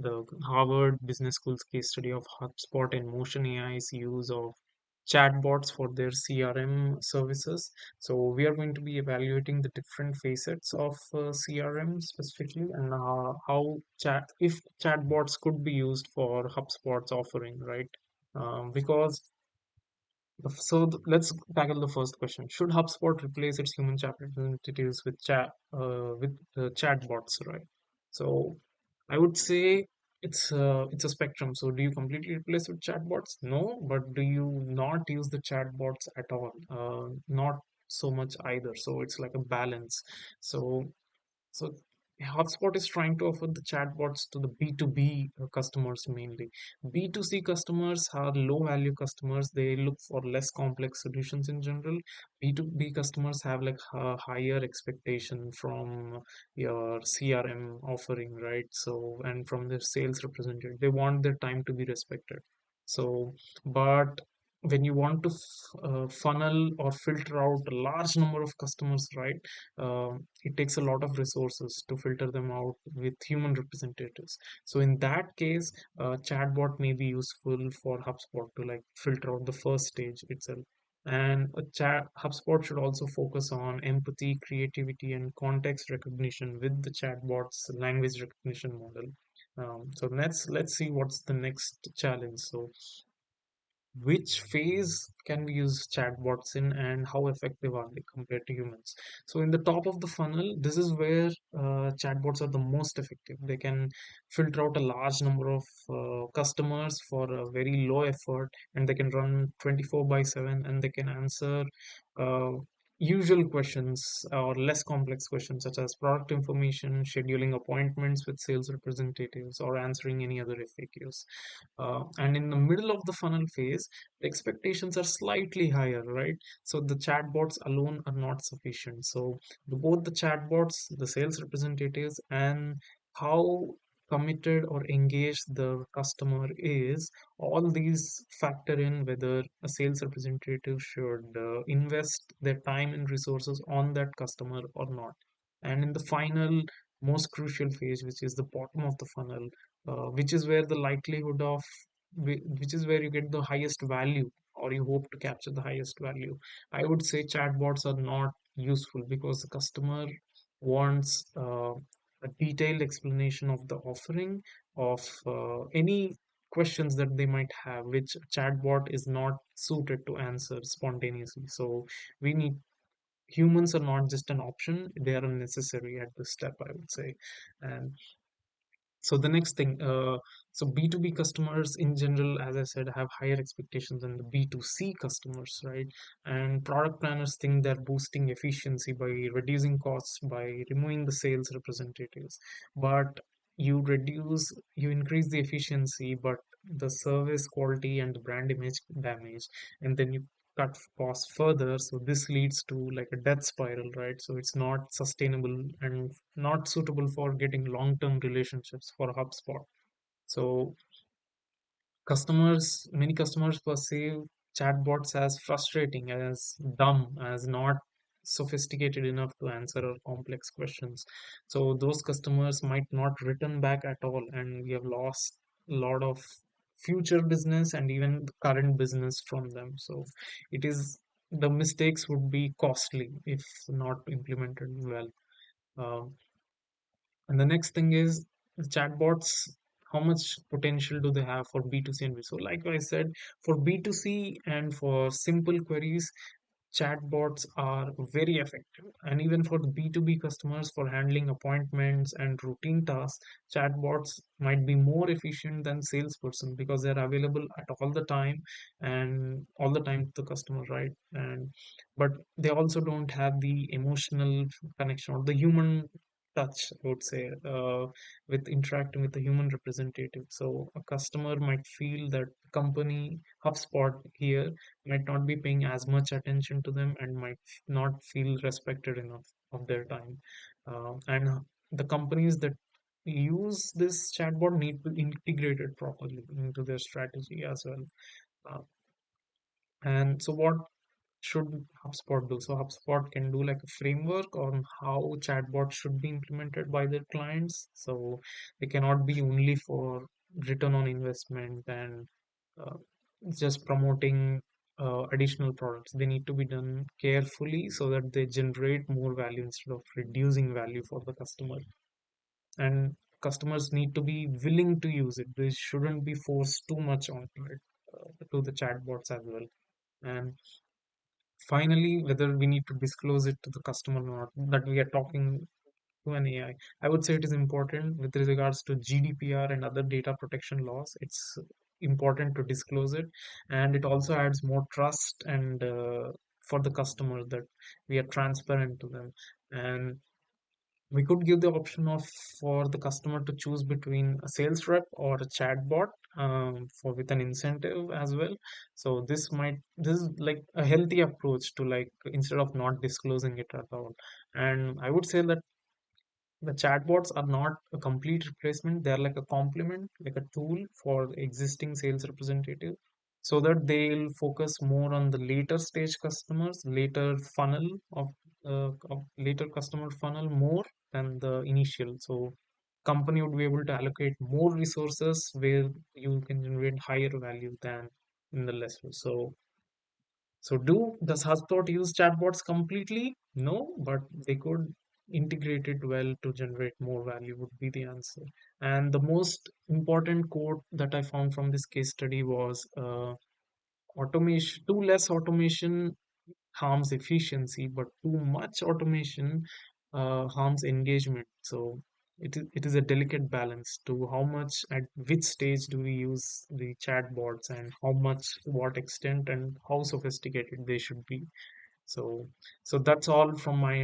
the Harvard Business School's case study of HubSpot and Motion AI's use of chatbots for their CRM services. So we are going to be evaluating the different facets of CRM specifically, and how if chatbots could be used for HubSpot's offering, right? Because let's tackle the first question. Should HubSpot replace its human chat representatives with chatbots, right? So I would say it's a spectrum. So do you completely replace with chatbots? No, but do you not use the chatbots at all? Not so much either. So it's like a balance. So HubSpot is trying to offer the chatbots to the B2B customers mainly. B2C customers are low value customers. They look for less complex solutions in general. B2B customers have like a higher expectation from your CRM offering, right? So, and from their sales representative, they want their time to be respected. So, but when you want to funnel or filter out a large number of customers, right? It takes a lot of resources to filter them out with human representatives. So in that case, chatbot may be useful for HubSpot to like filter out the first stage itself. And a chat HubSpot should also focus on empathy, creativity, and context recognition with the chatbot's language recognition model. So let's see what's the next challenge. So which phase can we use chatbots in, and how effective are they compared to humans? So in the top of the funnel, this is where chatbots are the most effective. They can filter out a large number of customers for a very low effort, and they can run 24 by 7, and they can answer uh, usual questions or less complex questions such as product information, scheduling appointments with sales representatives, or answering any other FAQs. And in the middle of the funnel phase, the expectations are slightly higher, right? So the chatbots alone are not sufficient. So both the chatbots, the sales representatives, and how committed or engaged the customer is, all these factor in whether a sales representative should invest their time and resources on that customer or not. And in the final, most crucial phase, which is the bottom of the funnel, which is where the likelihood of which is where you get the highest value, or you hope to capture the highest value. I would say chatbots are not useful because the customer wants a detailed explanation of the offering, of any questions that they might have, which a chatbot is not suited to answer spontaneously. So we need humans are not just an option, they are a necessary at this step, I would say. And so the next thing, so B2B customers in general, as I said, have higher expectations than the B2C customers, right? And product planners think they're boosting efficiency by reducing costs, by removing the sales representatives. But you increase the efficiency, but the service quality and the brand image damage, and then you cut costs further. So this leads to like a death spiral, right? So it's not sustainable and not suitable for getting long-term relationships for HubSpot. So many customers perceive chatbots as frustrating, as dumb, as not sophisticated enough to answer our complex questions. So those customers might not return back at all, and we have lost a lot of future business and even the current business from them. So it is the mistakes would be costly if not implemented well. Um, and the next thing is the chatbots. How much potential do they have for B2C and B? So, like I said, for B2C and for simple queries, chatbots are very effective. And even for the B2B customers for handling appointments and routine tasks, chatbots might be more efficient than salesperson because they're available at all the time and all the time to the customer, right? And but they also don't have the emotional connection or the human touch, I would say, with interacting with the human representative. So a customer might feel that company HubSpot here might not be paying as much attention to them and might not feel respected enough of their time. And the companies that use this chatbot need to integrate it properly into their strategy as well. Uh, and so what should HubSpot do? So HubSpot can do like a framework on how chatbots should be implemented by their clients. So they cannot be only for return on investment and uh, just promoting additional products. They need to be done carefully so that they generate more value instead of reducing value for the customer. And customers need to be willing to use it. They shouldn't be forced too much onto it, to the chatbots as well. And finally, whether we need to disclose it to the customer or not, that we are talking to an AI. I would say it is important with regards to GDPR and other data protection laws. It's important to disclose it, and it also adds more trust and for the customer that we are transparent to them. And we could give the option of for the customer to choose between a sales rep or a chatbot, for with an incentive as well. So this is like a healthy approach to, like, instead of not disclosing it at all. And I would say that the chatbots are not a complete replacement. They're like a complement, like a tool for the existing sales representative, so that they'll focus more on the later stage customers, later customer funnel more than the initial. So company would be able to allocate more resources where you can generate higher value than in the lesser. So does HubSpot use chatbots completely? No, but they could integrate it well to generate more value would be the answer. And the most important quote that I found from this case study was, automation, too less automation harms efficiency, but too much automation harms engagement. So it is a delicate balance to how much, at which stage do we use the chatbots, and how much, to what extent, and how sophisticated they should be. So so that's all from my end.